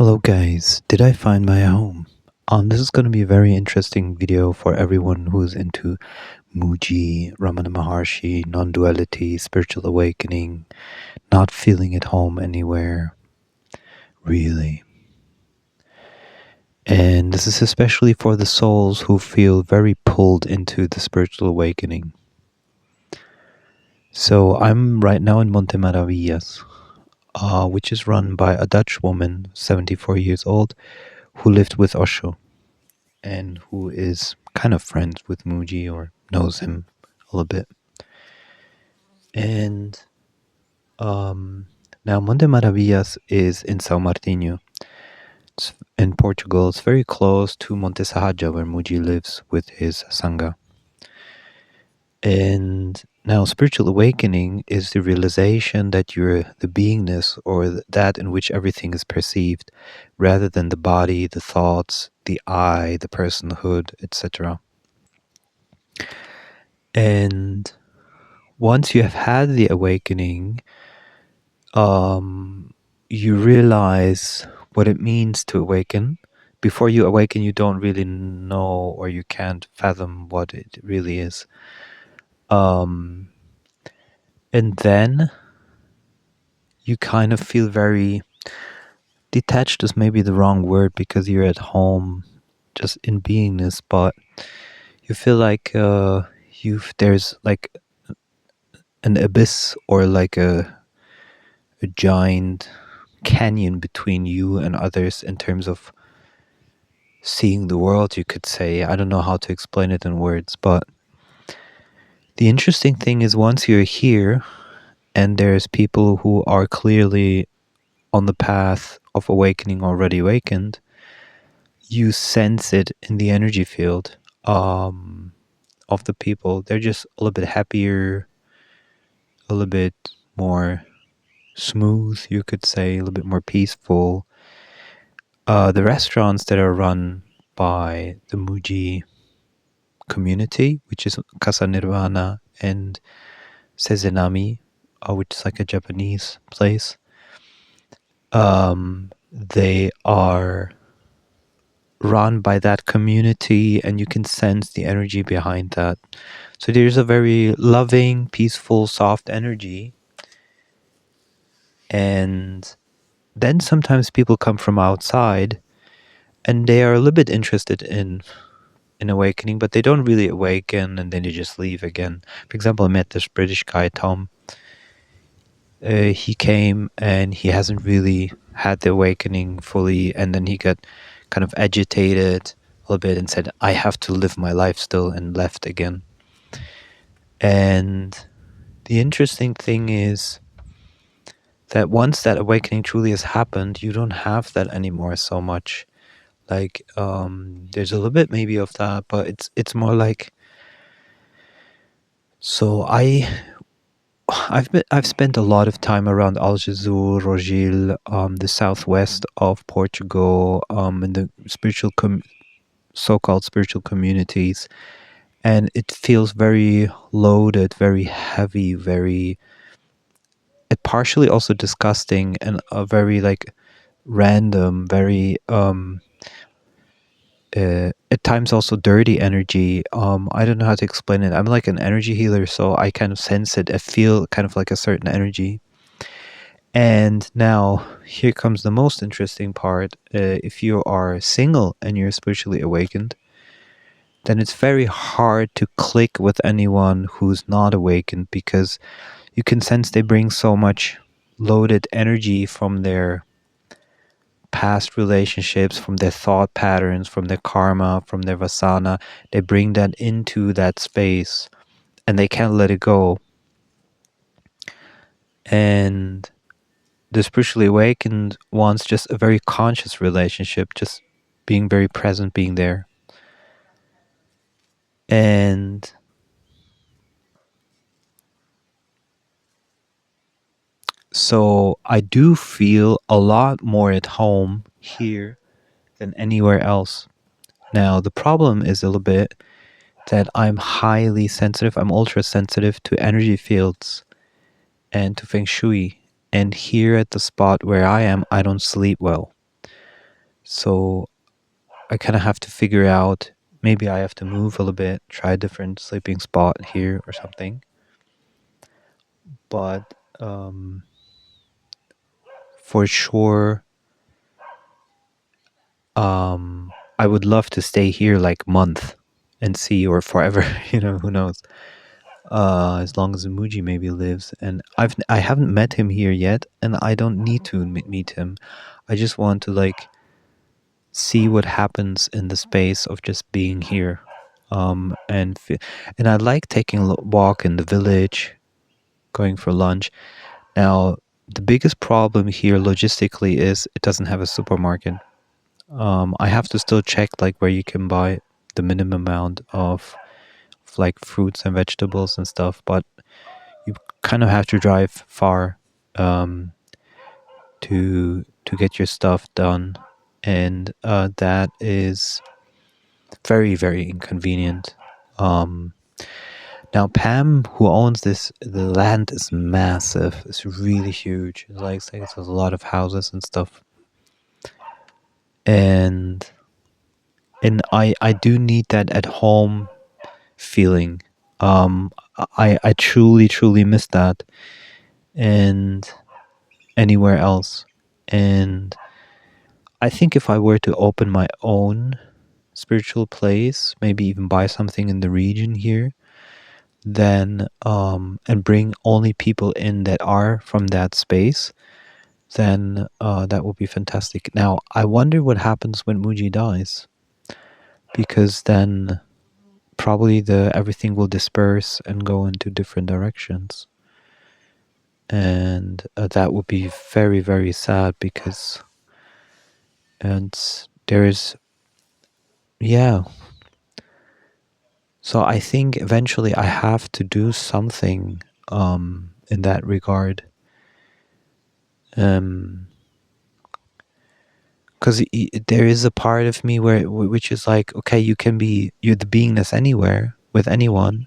Hello guys, did I find my home? This is going to be a very interesting video for everyone who's into mooji, Ramana Maharshi, non-duality, spiritual awakening, not feeling at home anywhere, really. And this is especially for the souls who feel very pulled into the spiritual awakening. So I'm right now in Monte Maravillas, which is run by a Dutch woman, 74 years old, who lived with Osho, and who is kind of friends with Muji or knows him a little bit. And now Monte Maravillas is in São Martinho. It's in Portugal. It's very close to Monte Sahaja, where Muji lives with his Sangha. And now spiritual awakening is the realization that you're the beingness, or that in which everything is perceived, rather than the body, the thoughts, the I, the personhood, etc. And once you have had the awakening, you realize what it means to awaken. Before you awaken, you don't really know, or you can't fathom what it really is. And then you kind of feel very detached, is maybe the wrong word, because you're at home just in beingness, but you feel like there's like an abyss, or like a giant canyon between you and others in terms of seeing the world, you could say. I don't know how to explain it in words, but the interesting thing is, once you're here and there's people who are clearly on the path of awakening, already awakened, you sense it in the energy field of the people. They're just a little bit happier, a little bit more smooth, you could say, a little bit more peaceful. The restaurants that are run by the Muji community, which is Casa Nirvana and Sezenami, which is like a Japanese place, they are run by that community, and you can sense the energy behind that. So there's a very loving, peaceful, soft energy. And then sometimes people come from outside and they are a little bit interested in awakening, but they don't really awaken, and then they just leave again. For example, I met this British guy, Tom. He came and he hasn't really had the awakening fully, and then he got kind of agitated a little bit and said, I have to live my life still, and left again. And the interesting thing is that once that awakening truly has happened, you don't have that anymore so much. Like, there's a little bit maybe of that, but it's more like, so I've spent a lot of time around Algesur, Rogil, the southwest of Portugal, in the so-called spiritual communities, and it feels very loaded, very heavy, very, partially also disgusting, and a very like random, very at times also dirty energy. I don't know how to explain it. I'm like an energy healer, so I kind of sense it. I feel kind of like a certain energy. And now here comes the most interesting part. If you are single and you're spiritually awakened, then it's very hard to click with anyone who's not awakened, because you can sense they bring so much loaded energy from their past relationships, from their thought patterns, from their karma, from their vasana. They bring that into that space and they can't let it go. And the spiritually awakened wants just a very conscious relationship, just being very present, being there. And so I do feel a lot more at home here than anywhere else. Now, the problem is a little bit that I'm highly sensitive, I'm ultra sensitive to energy fields and to feng shui. And here at the spot where I am, I don't sleep well. So I kind of have to figure out, maybe I have to move a little bit, try a different sleeping spot here or something. But for sure, I would love to stay here like month and see, or forever, who knows. As long as Muji maybe lives, and I haven't met him here yet, and I don't need to meet him. I just want to like see what happens in the space of just being here. And I like taking a walk in the village, going for lunch. Now, the biggest problem here logistically is it doesn't have a supermarket. I have to still check like where you can buy the minimum amount of like fruits and vegetables and stuff, but you kind of have to drive far um, to get your stuff done, and that is very very inconvenient. Um, Now Pam, who owns the land is massive. It's really huge. It's a lot of houses and stuff, and I do need that at home feeling. Um, I truly truly miss that, and anywhere else. And I think if I were to open my own spiritual place, maybe even buy something in the region here, then and bring only people in that are from that space, then that would be fantastic. Now I wonder what happens when Muji dies, because then probably the everything will disperse and go into different directions, and that would be very very sad, because and there is, yeah. So I think eventually I have to do something in that regard. Because there is a part of me which is like, okay, you're the beingness anywhere with anyone,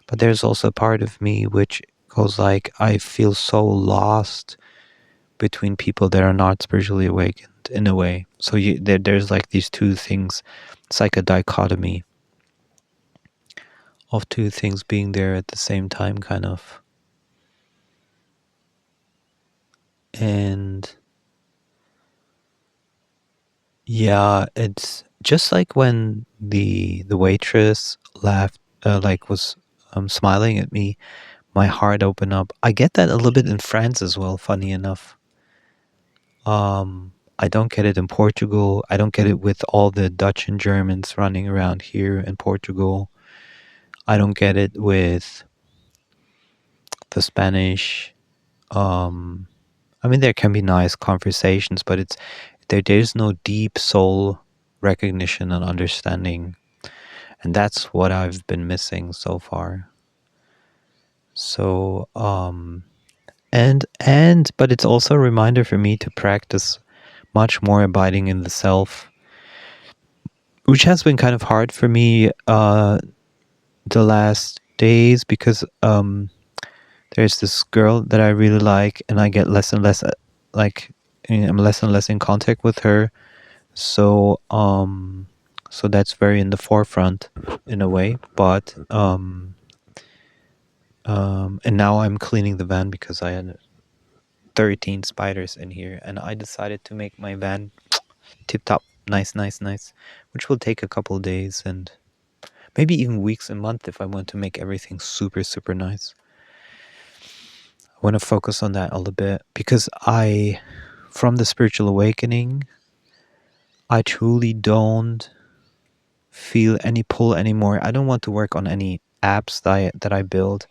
but there's also a part of me which goes like, I feel so lost between people that are not spiritually awakened in a way. So there's like these two things. It's like a dichotomy of two things being there at the same time, kind of. And yeah, it's just like when the waitress laughed, like was smiling at me, my heart opened up. I get that a little bit in France as well, funny enough. I don't get it in Portugal. I don't get it with all the Dutch and Germans running around here in Portugal. I don't get it with the Spanish. I mean, there can be nice conversations, but there's no deep soul recognition and understanding, and that's what I've been missing so far. So but it's also a reminder for me to practice much more abiding in the self, which has been kind of hard for me the last days, because there's this girl that I really like, and I get less and less like I'm less and less in contact with her. So so that's very in the forefront in a way, but and now I'm cleaning the van because I had 13 spiders in here, and I decided to make my van tip top, nice, nice, nice, which will take a couple of days and maybe even weeks and months if I want to make everything super, super nice. I want to focus on that a little bit, because from the spiritual awakening, I truly don't feel any pull anymore. I don't want to work on any apps that I build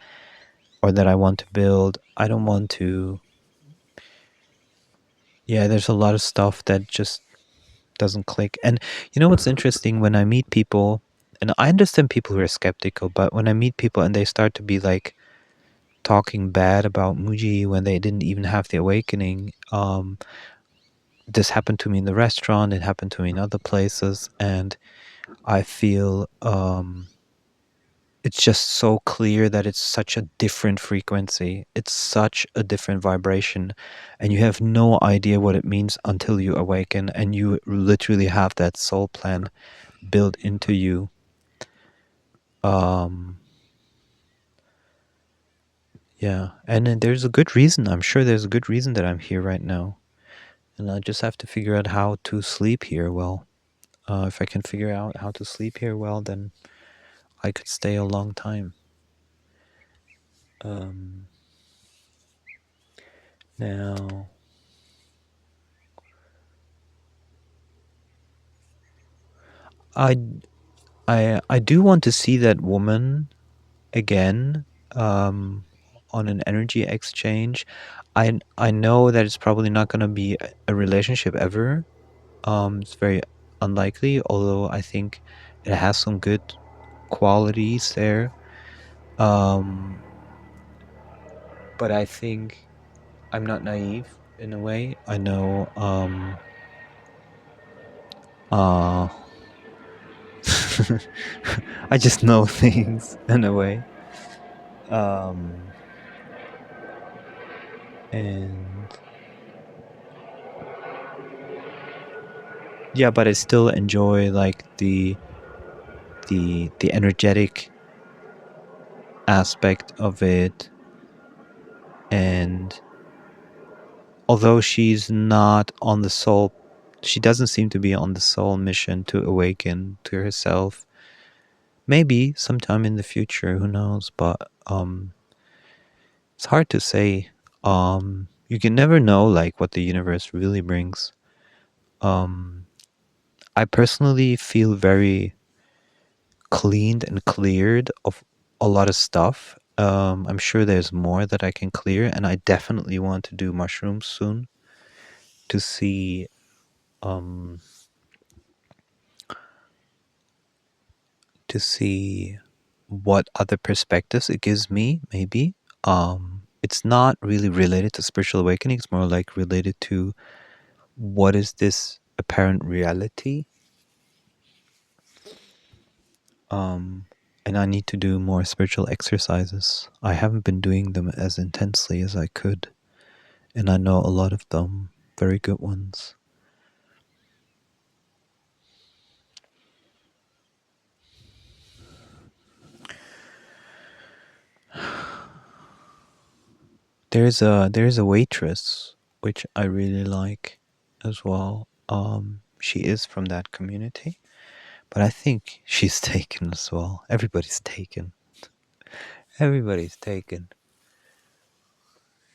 or that I want to build. I don't want to. Yeah, there's a lot of stuff that just doesn't click. And you know what's interesting, when I meet people, and I understand people who are skeptical, but when I meet people and they start to be like talking bad about Muji when they didn't even have the awakening, this happened to me in the restaurant, it happened to me in other places, and I feel it's just so clear that it's such a different frequency. It's such a different vibration. And you have no idea what it means until you awaken and you literally have that soul plan built into you. Um, yeah. And then there's a good reason. I'm sure there's a good reason that I'm here right now. And I just have to figure out how to sleep here well. If I can figure out how to sleep here well, then I could stay a long time. Um, now, I I do want to see that woman again, um, on an energy exchange. I know that it's probably not going to be a relationship ever. It's very unlikely, although I think it has some good qualities there. Um, but I think I'm not naive in a way. I know. Uh, I just know things in a way. Um, and yeah, but I still enjoy like the energetic aspect of it. And although she's not on the soul, she doesn't seem to be on the soul mission to awaken to herself. Maybe sometime in the future, who knows? But it's hard to say. You can never know like what the universe really brings. Um, I personally feel very cleaned and cleared of a lot of stuff. I'm sure there's more that I can clear, and I definitely want to do mushrooms soon to see um, to see what other perspectives it gives me. Maybe it's not really related to spiritual awakening. It's more like related to what is this apparent reality. And I need to do more spiritual exercises. I haven't been doing them as intensely as I could. And I know a lot of them, very good ones. There's a waitress which I really like as well. She is from that community, but I think she's taken as well. Everybody's taken. Everybody's taken.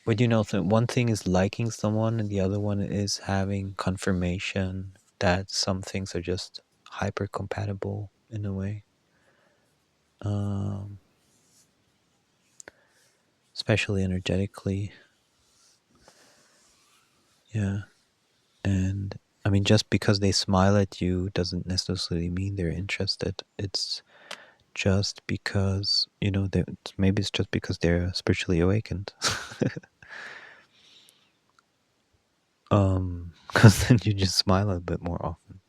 But you know, one thing is liking someone, and the other one is having confirmation that some things are just hyper compatible in a way. Um, Especially energetically. Yeah. And I mean, just because they smile at you doesn't necessarily mean they're interested. It's just because, maybe it's just because they're spiritually awakened. Because then you just smile a bit more often.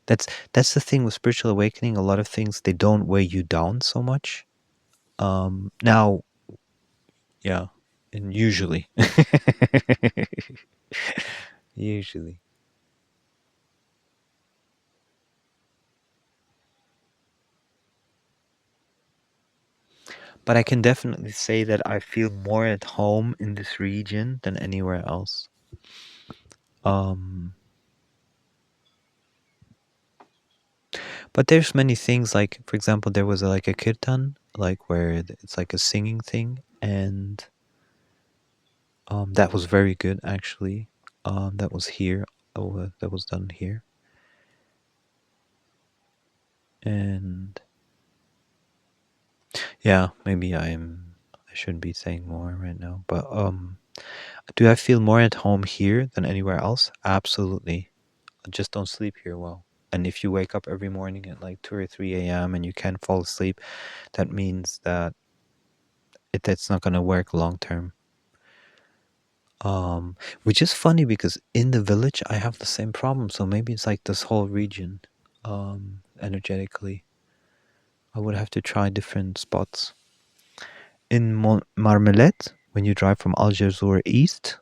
That's the thing with spiritual awakening. A lot of things, they don't weigh you down so much. Now, yeah, and usually, usually. But I can definitely say that I feel more at home in this region than anywhere else. Um, but there's many things like, for example, there was like a kirtan, like where it's like a singing thing, and that was very good actually. That was here. That was done here, and yeah, maybe I shouldn't be saying more right now, but do I feel more at home here than anywhere else? Absolutely. I just don't sleep here well. And if you wake up every morning at like 2 or 3 a.m. and you can't fall asleep, that means that that's not going to work long term. Which is funny because in the village I have the same problem. So maybe it's like this whole region, energetically. I would have to try different spots. In Marmelet, when you drive from Al Jazour east,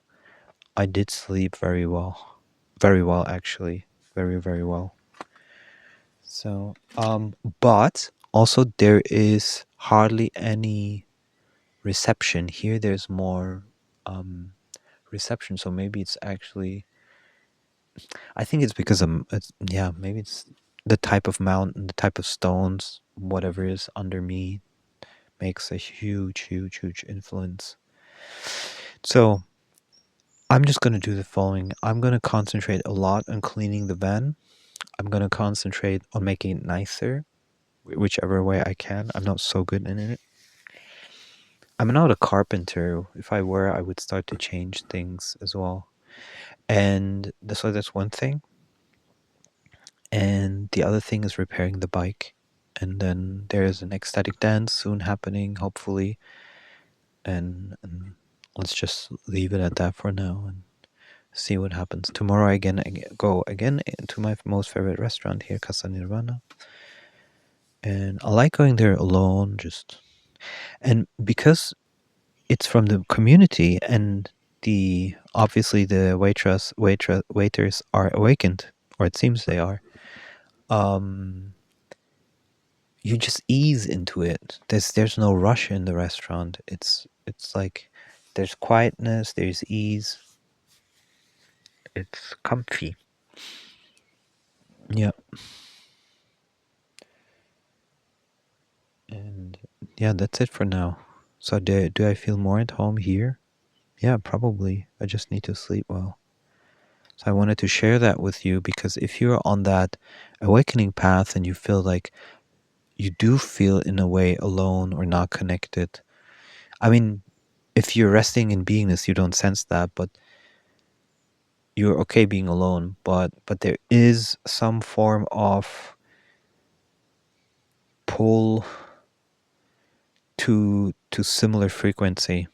I did sleep very well. Very well, actually. Very, very well. So, but also there is hardly any reception. Here there's more reception, so maybe it's actually, I think it's because yeah, maybe it's the type of mountain, the type of stones, whatever is under me makes a huge, huge, huge influence. So I'm just going to do the following. I'm going to concentrate a lot on cleaning the van. I'm going to concentrate on making it nicer, whichever way I can. I'm not so good in it. I'm not a carpenter. If I were, I would start to change things as well. And so that's one thing. And the other thing is repairing the bike. And then there's an ecstatic dance soon happening, hopefully. And let's just leave it at that for now and see what happens. Tomorrow I go again to my most favorite restaurant here, Casa Nirvana. And I like going there alone, and because it's from the community and the obviously the waiters are awakened, or it seems they are. You just ease into it. There's no rush in the restaurant. It's like there's quietness, there's ease. It's comfy. Yeah. And yeah, that's it for now. So do I feel more at home here? Yeah, probably. I just need to sleep well. So I wanted to share that with you because if you're on that awakening path and you feel like you do feel in a way alone or not connected. I mean, if you're resting in beingness, you don't sense that, but you're okay being alone. But there is some form of pull to similar frequency.